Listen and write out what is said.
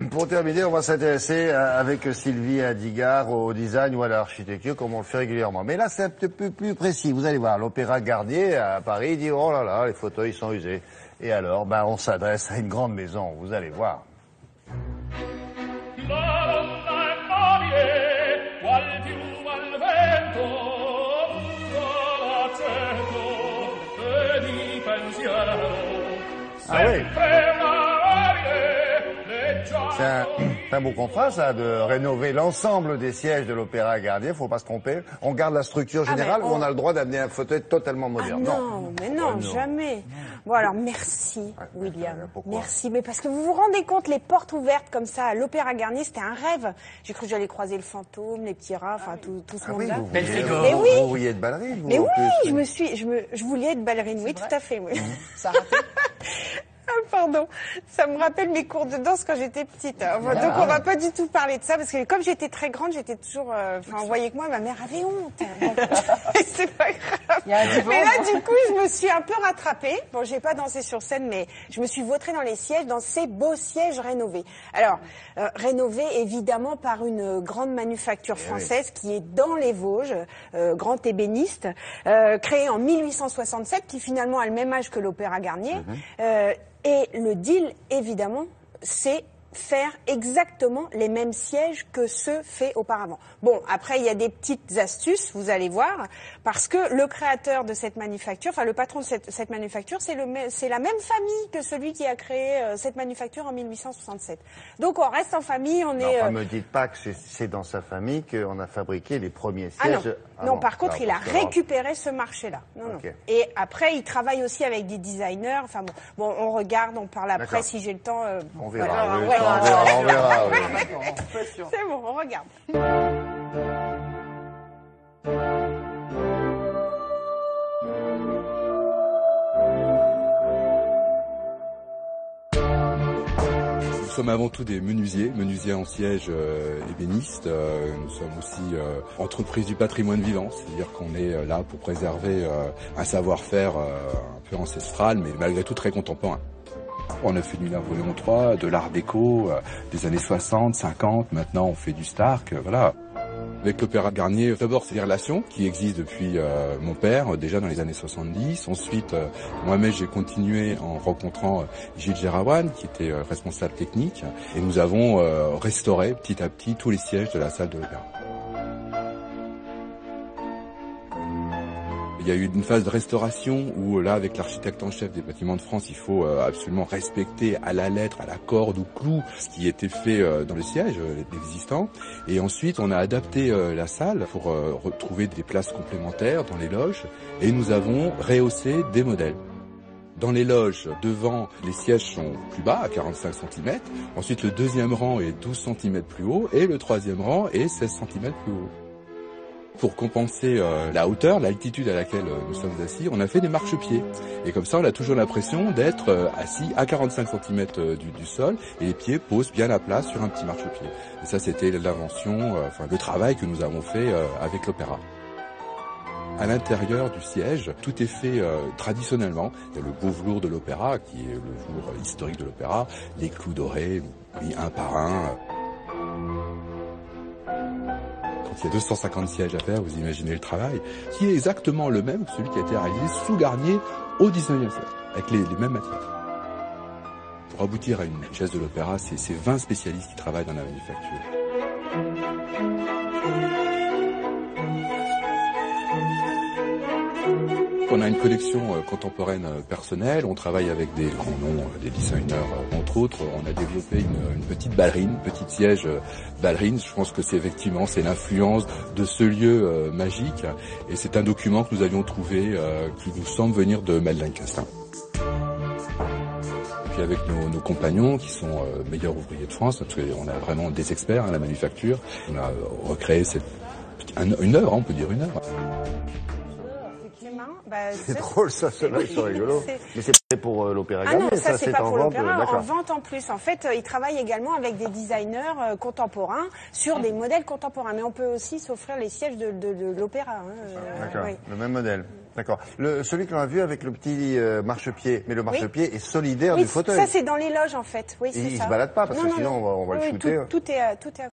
Pour terminer, on va s'intéresser avec Sylvie Adigard au design ou à l'architecture, comme on le fait régulièrement. Mais là, c'est un petit peu plus précis. Vous allez voir, l'Opéra Garnier à Paris dit « Oh là là, les fauteuils sont usés ». Et alors, on s'adresse à une grande maison, vous allez voir. Ah oui. C'est un beau contrat, ça, de rénover l'ensemble des sièges de l'Opéra Garnier. Faut pas se tromper. On garde la structure générale ou on a le droit d'amener un fauteuil totalement moderne? Non, mais non, jamais. Bon, alors, merci, William. Merci. Mais parce que vous vous rendez compte, les portes ouvertes comme ça à l'Opéra Garnier, c'était un rêve. J'ai cru que j'allais croiser le fantôme, les petits rats, enfin, tout ce monde-là. Vous vouliez être ballerine? Mais oui, je voulais être ballerine. Oui, tout à fait, oui. Ça a raté. Ah, pardon, ça me rappelle mes cours de danse quand j'étais petite. Donc on va pas du tout parler de ça parce que comme j'étais très grande, j'étais toujours. On voyait que moi, ma mère avait honte. C'est pas grave. Mais là, du coup, je me suis un peu rattrapée. Bon, j'ai pas dansé sur scène, mais je me suis vautrée dans les sièges, dans ces beaux sièges rénovés. Alors, rénovés évidemment par une grande manufacture française qui est dans les Vosges, grand ébéniste, créée en 1867, qui finalement a le même âge que l'Opéra Garnier. Et le deal, évidemment, c'est faire exactement les mêmes sièges que ceux faits auparavant. Bon, après, il y a des petites astuces, vous allez voir, parce que le créateur de cette manufacture, enfin le patron de cette manufacture, c'est la même famille que celui qui a créé cette manufacture en 1867. Donc on reste en famille, on est... Ne me dites pas que c'est dans sa famille qu'on a fabriqué les premiers sièges. Non, par contre, il a récupéré ce marché-là. Non. Et après, il travaille aussi avec des designers. Enfin bon, on regarde, on parle après si j'ai le temps. On verra. On verra. C'est bon, on regarde. Nous sommes avant tout des menuisiers en siège ébénistes. Nous sommes aussi entreprise du patrimoine vivant, c'est-à-dire qu'on est là pour préserver un savoir-faire un peu ancestral, mais malgré tout très contemporain. On a fait du Napoléon III, de l'art déco, des années 60, 50, maintenant on fait du Stark, voilà. Avec l'Opéra Garnier, d'abord c'est des relations qui existent depuis mon père, déjà dans les années 70. Ensuite, moi-même j'ai continué en rencontrant Gilles Gérawan, qui était responsable technique, et nous avons restauré petit à petit tous les sièges de la salle de l'Opéra. Il y a eu une phase de restauration où là, avec l'architecte en chef des Bâtiments de France, il faut absolument respecter à la lettre, à la corde, au clou, ce qui était fait dans le siège existant. Et ensuite, on a adapté la salle pour retrouver des places complémentaires dans les loges. Et nous avons rehaussé des modèles. Dans les loges, devant, les sièges sont plus bas, à 45 cm. Ensuite, le deuxième rang est 12 cm plus haut et le troisième rang est 16 cm plus haut. Pour compenser la hauteur, l'altitude à laquelle nous sommes assis, on a fait des marchepieds. Et comme ça, on a toujours l'impression d'être assis à 45 cm du sol, et les pieds posent bien la place sur un petit marchepied. Et ça, c'était l'invention, le travail que nous avons fait avec l'opéra. À l'intérieur du siège, tout est fait traditionnellement. Il y a le beau velours de l'opéra, qui est le velours historique de l'opéra, les clous dorés, mis un par un. Il y a 250 sièges à faire, vous imaginez le travail, qui est exactement le même que celui qui a été réalisé sous Garnier au 19e siècle, avec les mêmes matières. Pour aboutir à une pièce de l'opéra, c'est 20 spécialistes qui travaillent dans la manufacture. On a une collection contemporaine personnelle, on travaille avec des grands noms, des designers entre autres. On a développé une petite ballerine, petit siège ballerine. Je pense que c'est effectivement l'influence de ce lieu magique. Et c'est un document que nous avions trouvé qui nous semble venir de Madeleine Castin. Et puis avec nos compagnons qui sont meilleurs ouvriers de France, parce qu'on a vraiment des experts à la manufacture, on a recréé une œuvre, on peut dire une œuvre. C'est drôle ça, ceux-là, ils sont rigolos. pour l'Opéra Ah non, Garnier. ça c'est pas pour l'opéra, en d'accord. vente en plus. En fait, il travaille également avec des designers contemporains sur des modèles contemporains. Mais on peut aussi s'offrir les sièges de l'opéra. D'accord, Oui. le même modèle. D'accord. Celui que l'on a vu avec le petit marchepied, mais le marchepied est solidaire Oui, du fauteuil. ça c'est dans les loges en fait. Oui, c'est ça. Il se balade pas parce Non, que non, sinon non. on va le Oui, shooter. tout est